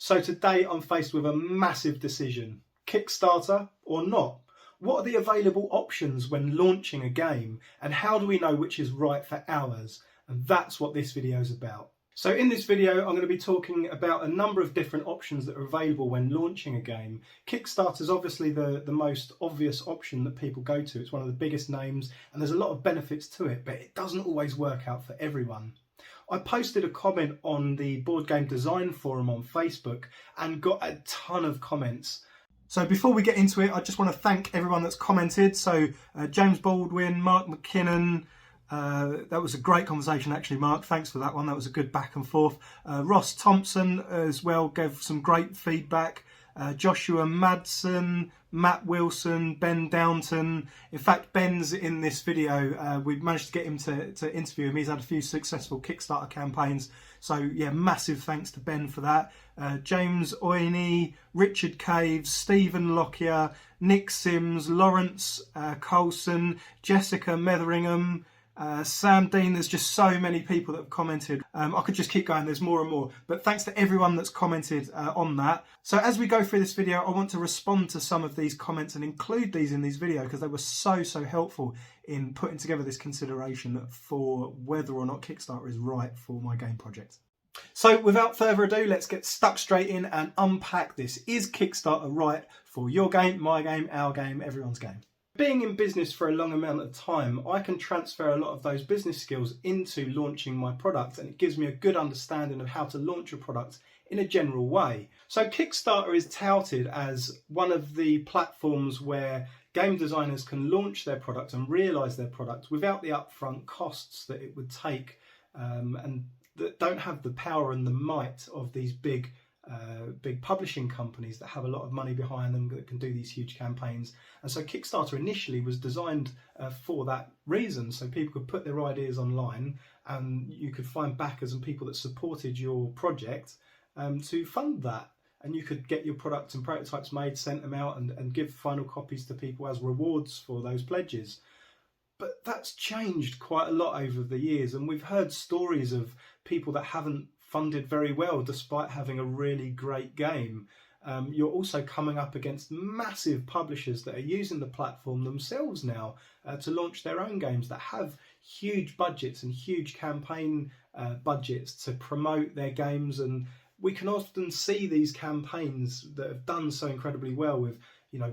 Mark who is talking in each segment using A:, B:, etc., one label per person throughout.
A: So today I'm faced with a massive decision. Kickstarter or not? What are the available options when launching a game, and how do we know which is right for ours? And that's what this video is about. So in this video I'm going to be talking about a number of different options that are available when launching a game. Kickstarter is obviously the most obvious option that people go to. It's one of the biggest names and there's a lot of benefits to it, but it doesn't always work out for everyone. I posted a comment on the Board Game Design Forum on Facebook and got a ton of comments. So before we get into it, I just want to thank everyone that's commented. So James Baldwin, Mark McKinnon, that was a great conversation actually, Mark. Thanks for that one. That was a good back and forth. Ross Thompson as well gave some great feedback. Joshua Madsen, Matt Wilson, Ben Downton. In fact, Ben's in this video. We've managed to get him to interview him. He's had a few successful Kickstarter campaigns. So yeah, massive thanks to Ben for that. James Oiney, Richard Caves, Stephen Lockyer, Nick Sims, Lawrence Colson, Jessica Metheringham, Sam Dean. There's just so many people that have commented. I could just keep going, there's more and more, but thanks to everyone that's commented on that. So as we go through this video, I want to respond to some of these comments and include these in these videos because they were so helpful in putting together this consideration for whether or not Kickstarter is right for my game project. So without further ado, let's get stuck straight in and unpack this. Is Kickstarter right for your game, my game, our game, everyone's game? Being in business for a long amount of time, I can transfer a lot of those business skills into launching my product, and it gives me a good understanding of how to launch a product in a general way. So Kickstarter is touted as one of the platforms where game designers can launch their product and realise their product without the upfront costs that it would take, and that don't have the power and the might of these big publishing companies that have a lot of money behind them that can do these huge campaigns. And so Kickstarter initially was designed for that reason, so people could put their ideas online and you could find backers and people that supported your project to fund that, and you could get your products and prototypes made, sent them out and give final copies to people as rewards for those pledges. But that's changed quite a lot over the years, and we've heard stories of people that haven't funded very well despite having a really great game. You're also coming up against massive publishers that are using the platform themselves now to launch their own games that have huge budgets and huge campaign budgets to promote their games. And we can often see these campaigns that have done so incredibly well with, you know,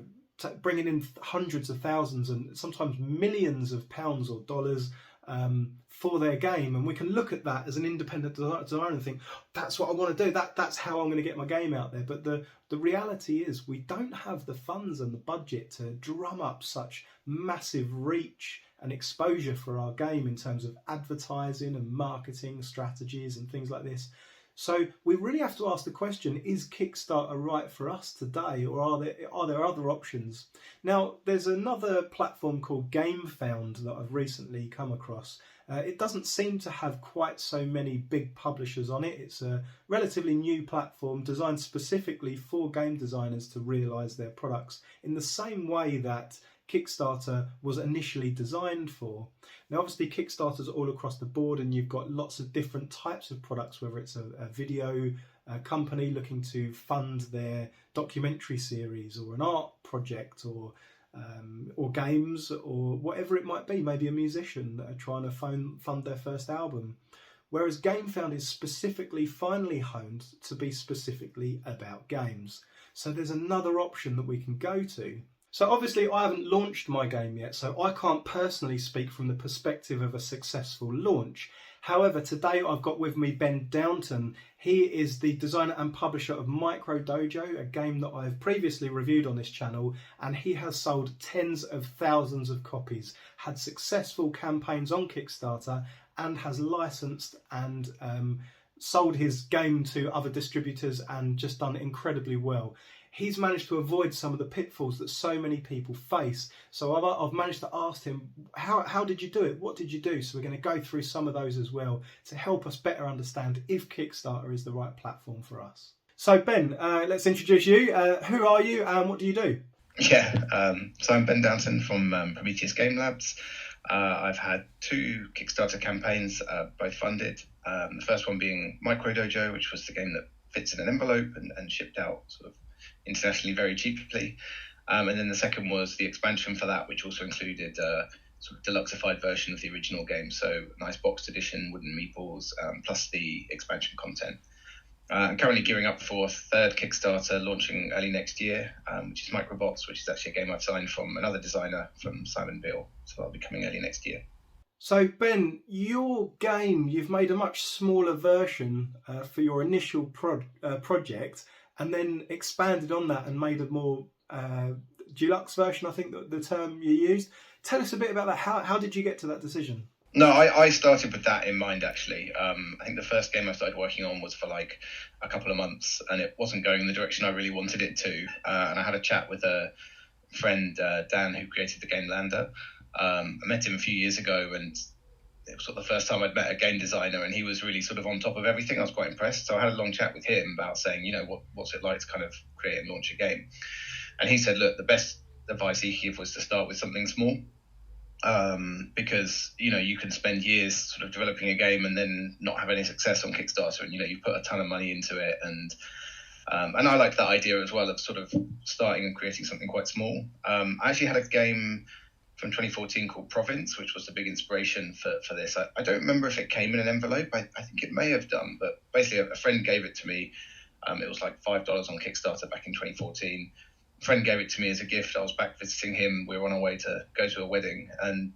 A: bringing in hundreds of thousands and sometimes millions of pounds or dollars for their game, and we can look at that as an independent designer and think, that's what I want to do, that's how I'm going to get my game out there. But the reality is we don't have the funds and the budget to drum up such massive reach and exposure for our game in terms of advertising and marketing strategies and things like this. So we really have to ask the question, is Kickstarter right for us today, or are there other options? Now, there's another platform called Gamefound that I've recently come across. It doesn't seem to have quite so many big publishers on it. It's a relatively new platform designed specifically for game designers to realise their products in the same way that Kickstarter was initially designed for. Now obviously Kickstarter's all across the board, and you've got lots of different types of products, whether it's a video company looking to fund their documentary series, or an art project, or games, or whatever it might be, maybe a musician that are trying to fund their first album. Whereas Gamefound is specifically finely honed to be specifically about games. So there's another option that we can go to. So obviously I haven't launched my game yet, so I can't personally speak from the perspective of a successful launch. However, today I've got with me Ben Downton. He is the designer and publisher of Micro Dojo, a game that I've previously reviewed on this channel, and he has sold tens of thousands of copies, had successful campaigns on Kickstarter, and has licensed and sold his game to other distributors and just done incredibly well. He's managed to avoid some of the pitfalls that so many people face. So I've managed to ask him, how did you do it? What did you do? So we're going to go through some of those as well to help us better understand if Kickstarter is the right platform for us. So Ben, let's introduce you. Who are you and what do you do?
B: Yeah, so I'm Ben Downton from Prometheus Game Labs. I've had 2 Kickstarter campaigns, both funded. The first one being Micro Dojo, which was the game that fits in an envelope and shipped out sort of internationally very cheaply. And then the second was the expansion for that, which also included sort of deluxeified version of the original game. So nice boxed edition, wooden meeples, plus the expansion content. I'm currently gearing up for a third Kickstarter launching early next year, which is Microbots, which is actually a game I've signed from another designer, from Simon Beale. So that'll be coming early next year.
A: So Ben, your game, you've made a much smaller version for your initial project, and then expanded on that and made a more deluxe version, I think the term you used. Tell us a bit about that. How did you get to that decision?
B: No, I started with that in mind, actually. I think the first game I started working on was for like a couple of months, and it wasn't going in the direction I really wanted it to. And I had a chat with a friend, Dan, who created the game Lander. I met him a few years ago, and it was sort of the first time I'd met a game designer, and he was really sort of on top of everything. I was quite impressed. So I had a long chat with him about saying, what's it like to kind of create and launch a game? And he said, look, the best advice he gave was to start with something small. Because you can spend years sort of developing a game and then not have any success on Kickstarter, and you put a ton of money into it, and I like that idea as well of sort of starting and creating something quite small. I actually had a game from 2014 called Province, which was the big inspiration for this. I don't remember if it came in an envelope. I think it may have done, but basically a friend gave it to me. It was like $5 on Kickstarter back in 2014. A friend gave it to me as a gift. I was back visiting him. We were on our way to go to a wedding, and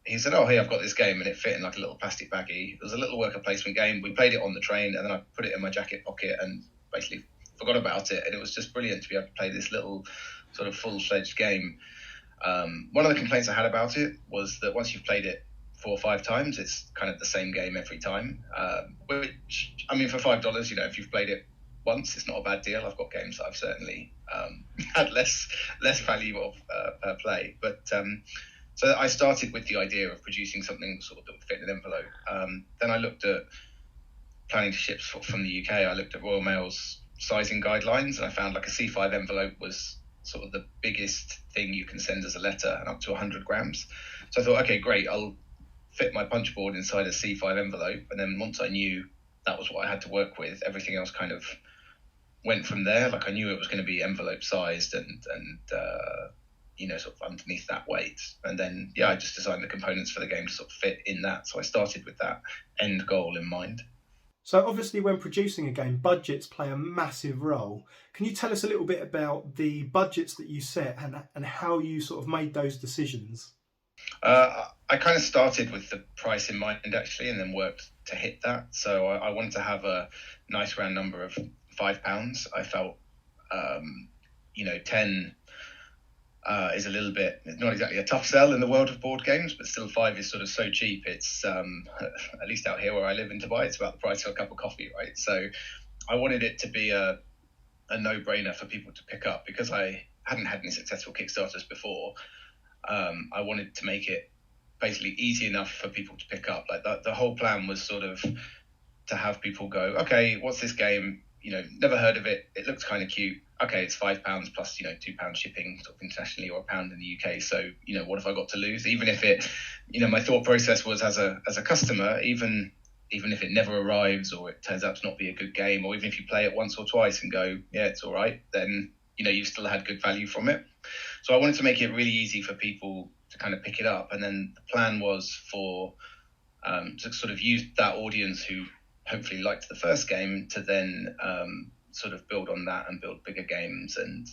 B: he said, "Oh, hey, I've got this game," and it fit in like a little plastic baggie. It was a little worker placement game. We played it on the train, and then I put it in my jacket pocket and basically forgot about it. And it was just brilliant to be able to play this little sort of full-fledged game. One of the complaints I had about it was that once you've played it 4 or 5 times, it's kind of the same game every time. Which, I mean, for $5, if you've played it once, it's not a bad deal. I've got games that I've certainly had less value of per play, but so I started with the idea of producing something sort of that would fit in an envelope. Then I looked at planning to ship from the UK. I looked at Royal Mail's sizing guidelines, and I found like a C5 envelope was sort of the biggest thing you can send as a letter, and up to 100 grams. So I thought, okay, great, I'll fit my punch board inside a C5 envelope, and then once I knew that was what I had to work with, everything else kind of went from there. Like I knew it was going to be envelope sized and sort of underneath that weight. And then, I just designed the components for the game to sort of fit in that. So I started with that end goal in mind.
A: So obviously when producing a game, budgets play a massive role. Can you tell us a little bit about the budgets that you set and how you sort of made those decisions?
B: I kind of started with the price in mind, actually, and then worked to hit that. So I wanted to have a nice round number of £5. I felt, 10 is a little bit, it's not exactly a tough sell in the world of board games, but still 5 is sort of so cheap. It's, at least out here where I live in Dubai, it's about the price of a cup of coffee, right? So I wanted it to be a no-brainer for people to pick up, because I hadn't had any successful Kickstarters before. I wanted to make it basically easy enough for people to pick up. Like the whole plan was sort of to have people go, okay, what's this game? Never heard of it. It looks kind of cute. Okay, it's £5 plus, £2 shipping sort of internationally, or £1 in the UK. So, what have I got to lose? Even if it, my thought process was as a customer, even if it never arrives or it turns out to not be a good game, or even if you play it once or twice and go, yeah, it's all right, then, you've still had good value from it. So I wanted to make it really easy for people to kind of pick it up. And then the plan was for to sort of use that audience who hopefully liked the first game to then sort of build on that and build bigger games and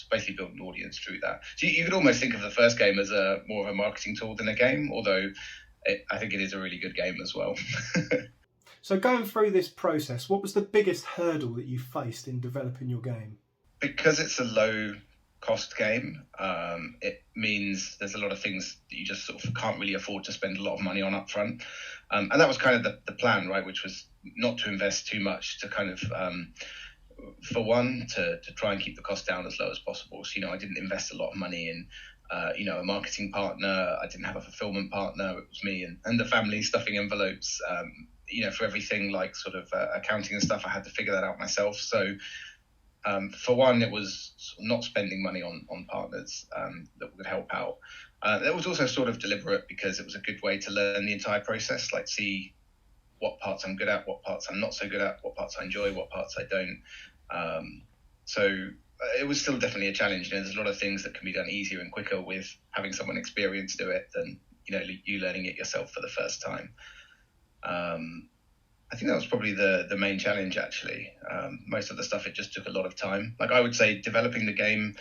B: basically build an audience through that. So you could almost think of the first game as more of a marketing tool than a game, although I think it is a really good game as well.
A: So going through this process, what was the biggest hurdle that you faced in developing your game?
B: Because it's a low cost game, it means there's a lot of things that you just sort of can't really afford to spend a lot of money on up front. And that was kind of the plan, right, which was not to invest too much, to kind of, for one, to try and keep the cost down as low as possible. So, I didn't invest a lot of money in, a marketing partner. I didn't have a fulfillment partner. It was me and the family stuffing envelopes. For everything like sort of accounting and stuff, I had to figure that out myself. So, for one, it was not spending money on partners that would help out. It was also sort of deliberate because it was a good way to learn the entire process, like see what parts I'm good at, what parts I'm not so good at, what parts I enjoy, what parts I don't. So it was still definitely a challenge. There's a lot of things that can be done easier and quicker with having someone experienced do it than you learning it yourself for the first time. I think that was probably the main challenge, actually. Most of the stuff, it just took a lot of time. Like, I would say developing the game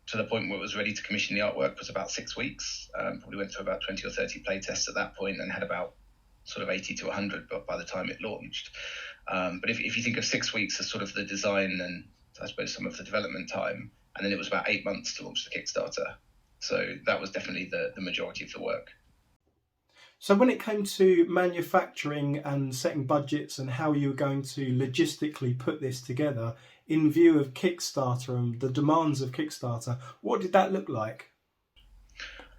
B: to the point where it was ready to commission the artwork was about 6 weeks. Probably went through about 20 or 30 play tests at that point and had about sort of 80 to 100 by the time it launched. But if you think of 6 weeks as sort of the design and I suppose some of the development time, and then it was about 8 months to launch the Kickstarter. So that was definitely the majority of the work.
A: So when it came to manufacturing and setting budgets and how you were going to logistically put this together in view of Kickstarter and the demands of Kickstarter, what did that look like?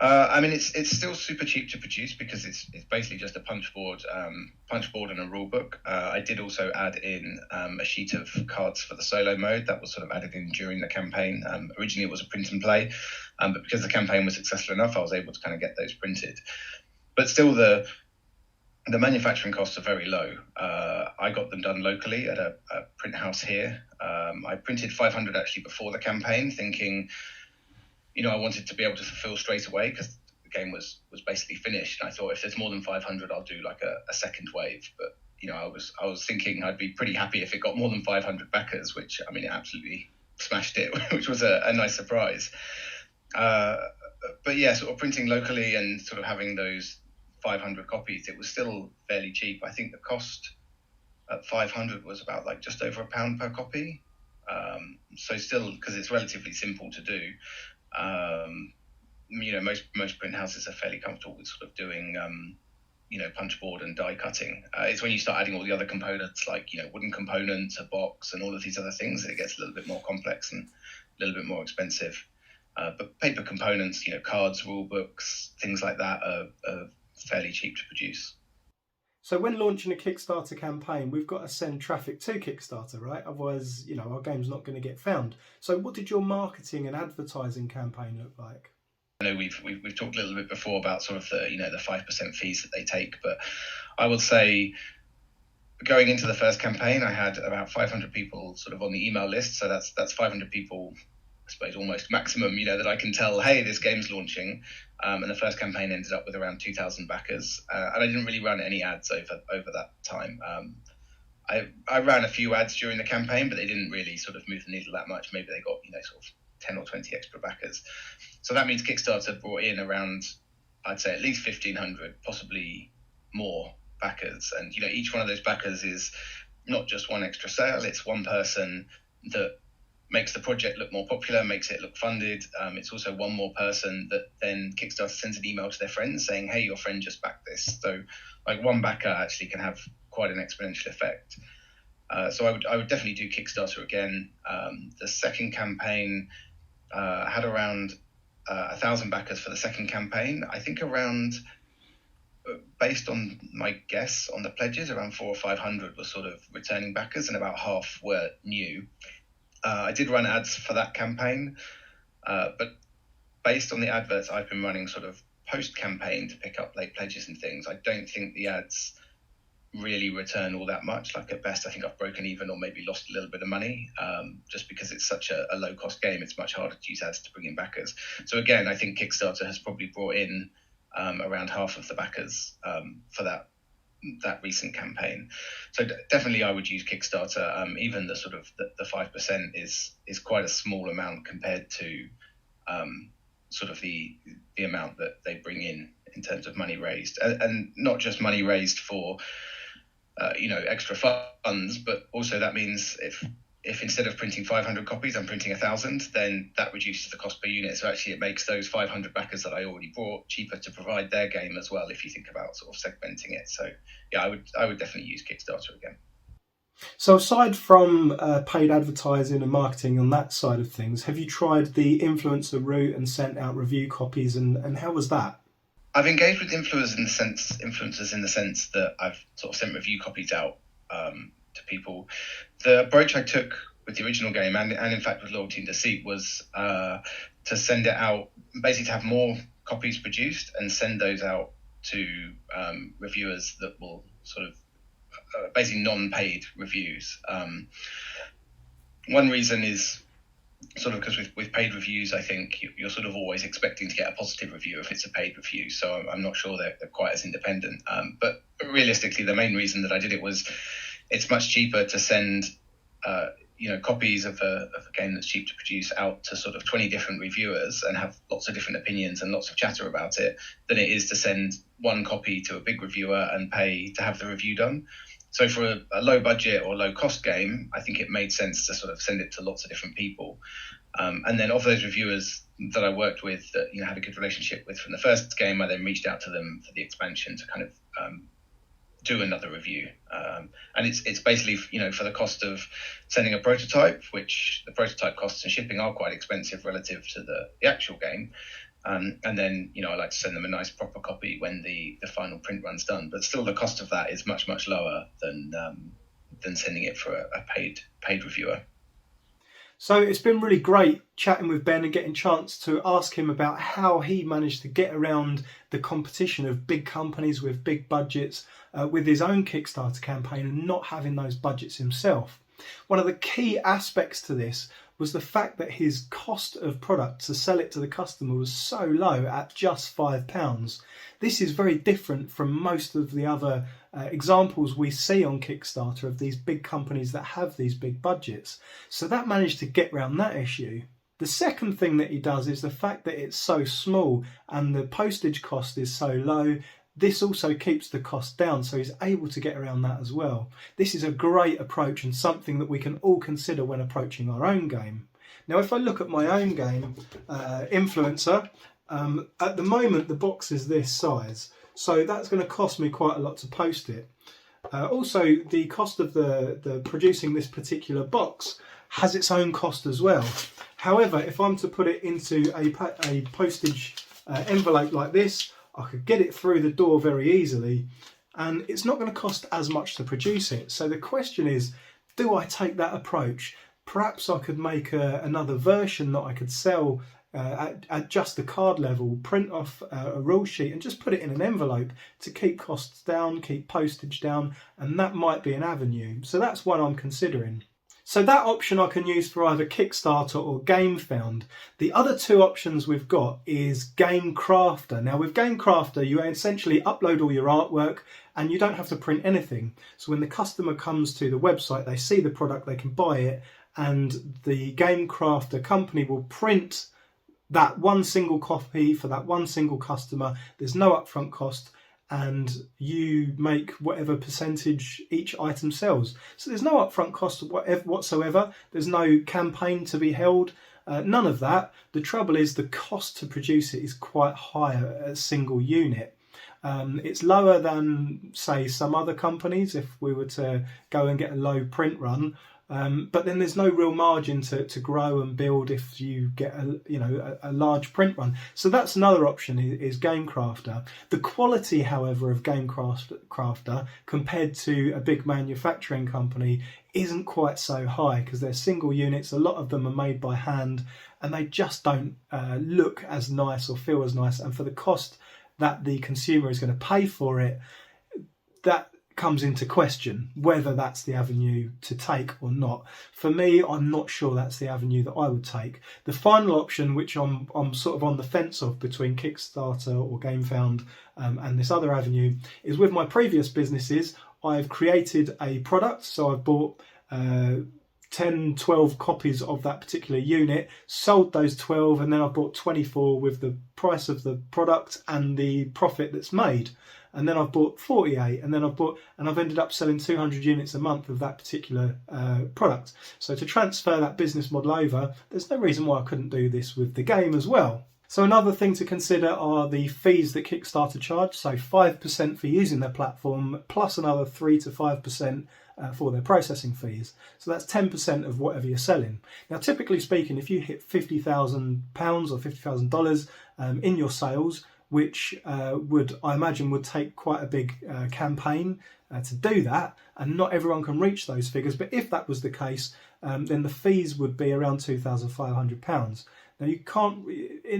B: I mean, it's still super cheap to produce because it's basically just a punch board and a rule book. I did also add in a sheet of cards for the solo mode that was sort of added in during the campaign. Originally, it was a print and play, but because the campaign was successful enough, I was able to kind of get those printed. But still, the manufacturing costs are very low. I got them done locally at a print house here. I printed 500 actually before the campaign, thinking, I wanted to be able to fulfill straight away because the game was basically finished. And I thought if there's more than 500, I'll do like a second wave. But I was thinking I'd be pretty happy if it got more than 500 backers, which I mean it absolutely smashed it, which was a nice surprise. But yeah, sort of printing locally and sort of having those 500 copies, it was still fairly cheap. I think the cost at 500 was about like just over £1 per copy. So still, because it's relatively simple to do, most print houses are fairly comfortable with sort of doing, punch board and die cutting. It's when you start adding all the other components like, wooden components, a box and all of these other things that it gets a little bit more complex and a little bit more expensive. But paper components, cards, rule books, things like that are fairly cheap to produce.
A: So when launching a Kickstarter campaign, we've got to send traffic to Kickstarter, right? Otherwise, our game's not going to get found. So what did your marketing and advertising campaign look like?
B: I know we've talked a little bit before about sort of the 5% fees that they take, but I will say going into the first campaign, I had about 500 people sort of on the email list. So that's 500 people, I suppose almost maximum, that I can tell, hey, this game's launching. And the first campaign ended up with around 2,000 backers. And I didn't really run any ads over that time. I ran a few ads during the campaign, but they didn't really sort of move the needle that much. Maybe they got, sort of 10 or 20 extra backers. So that means Kickstarter brought in around, I'd say at least 1,500, possibly more backers. And, each one of those backers is not just one extra sale. It's one person that makes the project look more popular, makes it look funded. It's also one more person that then Kickstarter sends an email to their friends saying, hey, your friend just backed this. So like one backer actually can have quite an exponential effect. So I would definitely do Kickstarter again. The second campaign had around 1,000 backers for the second campaign. I think around, based on my guess on the pledges, around 400 or 500 were sort of returning backers and about half were new. I did run ads for that campaign, but based on the adverts I've been running sort of post-campaign to pick up late pledges and things, I don't think the ads really return all that much. Like at best, I think I've broken even or maybe lost a little bit of money, just because it's such a low-cost game. It's much harder to use ads to bring in backers. So again, I think Kickstarter has probably brought in around half of the backers for that recent campaign. So definitely I would use Kickstarter. Even the sort of the 5% is quite a small amount compared to sort of the amount that they bring in terms of money raised, and not just money raised for extra funds, but also that means if instead of printing 500 copies, I'm printing 1,000, then that reduces the cost per unit. So actually it makes those 500 backers that I already brought cheaper to provide their game as well, if you think about sort of segmenting it. So yeah, I would definitely use Kickstarter again.
A: So aside from paid advertising and marketing on that side of things, have you tried the influencer route and sent out review copies, and how was that?
B: I've engaged with influencers in the sense that I've sort of sent review copies out to people. The approach I took with the original game and in fact with Loyalty and Deceit was to send it out, basically to have more copies produced and send those out to reviewers that will sort of basically non-paid reviews. One reason is sort of because with paid reviews, I think you're sort of always expecting to get a positive review if it's a paid review. So I'm not sure they're quite as independent. But realistically, the main reason that I did it was it's much cheaper to send copies of a game that's cheap to produce out to sort of 20 different reviewers and have lots of different opinions and lots of chatter about it than it is to send one copy to a big reviewer and pay to have the review done. So for a low budget or low cost game, I think it made sense to sort of send it to lots of different people. And then of those reviewers that I worked with that had a good relationship with from the first game, I then reached out to them for the expansion to kind of do another review. And it's basically, for the cost of sending a prototype, which the prototype costs and shipping are quite expensive relative to the actual game. And then, I like to send them a nice proper copy when the final print run's done. But still, the cost of that is much, much lower than sending it for a paid reviewer.
A: So it's been really great chatting with Ben and getting a chance to ask him about how he managed to get around the competition of big companies with big budgets with his own Kickstarter campaign and not having those budgets himself. One of the key aspects to this was the fact that his cost of product to sell it to the customer was so low at just £5. This is very different from most of the other examples we see on Kickstarter of these big companies that have these big budgets. So that managed to get around that issue. The second thing that he does is the fact that it's so small and the postage cost is so low. This also keeps the cost down, so he's able to get around that as well. This is a great approach and something that we can all consider when approaching our own game. Now, if I look at my own game, Influencer, at the moment the box is this size, so that's going to cost me quite a lot to post it. Also, the cost of the producing this particular box has its own cost as well. However, if I'm to put it into a postage envelope like this, I could get it through the door very easily, and it's not going to cost as much to produce it. So the question is, do I take that approach? Perhaps I could make another version that I could sell at just the card level, print off a rule sheet and just put it in an envelope to keep costs down, keep postage down, and that might be an avenue. So that's one I'm considering. So that option I can use for either Kickstarter or Gamefound. The other two options we've got is Gamecrafter. Now with Gamecrafter, you essentially upload all your artwork and you don't have to print anything. So when the customer comes to the website, they see the product, they can buy it, and the Gamecrafter company will print that one single copy for that one single customer. There's no upfront cost, and you make whatever percentage each item sells. So there's no upfront cost whatsoever. There's no campaign to be held, none of that. The trouble is the cost to produce it is quite high at a single unit. It's lower than, say, some other companies if we were to go and get a low print run. But then there's no real margin to grow and build if you get a large print run. So that's another option is Gamecrafter. The quality, however, of Gamecrafter compared to a big manufacturing company isn't quite so high because they're single units. A lot of them are made by hand and they just don't look as nice or feel as nice. And for the cost that the consumer is going to pay for it, that comes into question whether that's the avenue to take or not. For me, I'm not sure that's the avenue that I would take. The final option, which I'm sort of on the fence of between Kickstarter or Gamefound and this other avenue, is with my previous businesses, I've created a product. So I've bought 10, 12 copies of that particular unit, sold those 12, and then I've bought 24 with the price of the product and the profit that's made. And then I've bought 48, and then I've ended up selling 200 units a month of that particular product. So to transfer that business model over, there's no reason why I couldn't do this with the game as well. So another thing to consider are the fees that Kickstarter charge. So 5% for using their platform, plus another 3 to 5% for their processing fees. So that's 10% of whatever you're selling. Now, typically speaking, if you hit £50,000 or $50,000 in your sales, which I imagine would take quite a big campaign to do that, and not everyone can reach those figures, but if that was the case, then the fees would be around £2,500. Now you can't,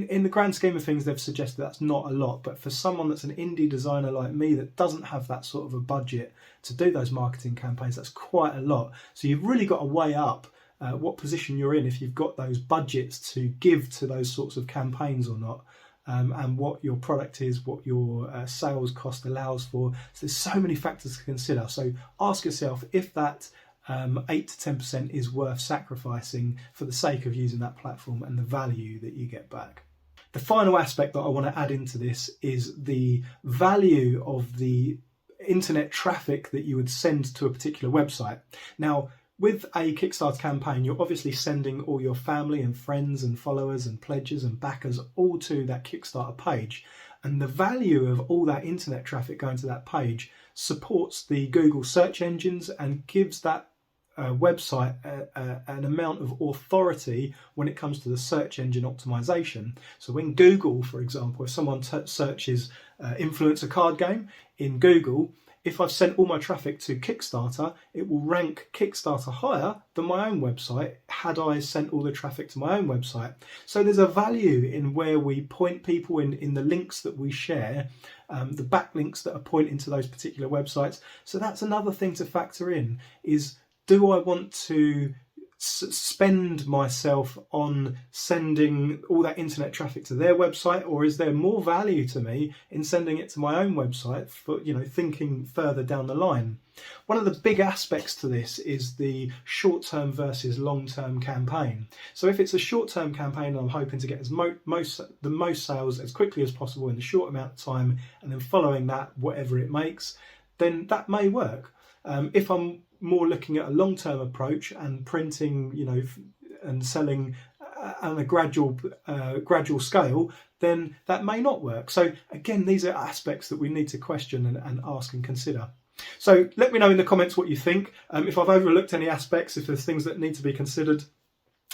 A: in the grand scheme of things, they've suggested that's not a lot, but for someone that's an indie designer like me that doesn't have that sort of a budget to do those marketing campaigns, that's quite a lot. So you've really got to weigh up what position you're in if you've got those budgets to give to those sorts of campaigns or not. And what your product is, what your sales cost allows for. So there's so many factors to consider. So ask yourself if that 8 to 10% is worth sacrificing for the sake of using that platform and the value that you get back. The final aspect that I want to add into this is the value of the internet traffic that you would send to a particular website. Now, with a Kickstarter campaign, you're obviously sending all your family and friends and followers and pledges and backers all to that Kickstarter page. And the value of all that internet traffic going to that page supports the Google search engines and gives that website an amount of authority when it comes to the search engine optimization. So when Google, for example, if someone searches influencer card game in Google, if I've sent all my traffic to Kickstarter, it will rank Kickstarter higher than my own website had I sent all the traffic to my own website. So there's a value in where we point people in the links that we share, the backlinks that are pointing to those particular websites. So that's another thing to factor in is, do I want to spend myself on sending all that internet traffic to their website, or is there more value to me in sending it to my own website for, thinking further down the line? One of the big aspects to this is the short-term versus long-term campaign. So if it's a short-term campaign and I'm hoping to get the most sales as quickly as possible in a short amount of time, and then following that, whatever it makes, then that may work. If I'm more looking at a long-term approach and printing, and selling on a gradual scale, then that may not work. So again, these are aspects that we need to question and ask and consider. So let me know in the comments what you think. If I've overlooked any aspects, if there's things that need to be considered,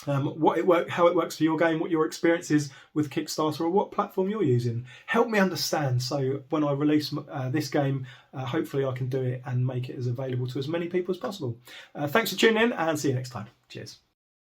A: how it works for your game, what your experience is with Kickstarter, or what platform you're using. Help me understand, so when I release this game, hopefully I can do it and make it as available to as many people as possible. Thanks for tuning in, and see you next time. Cheers.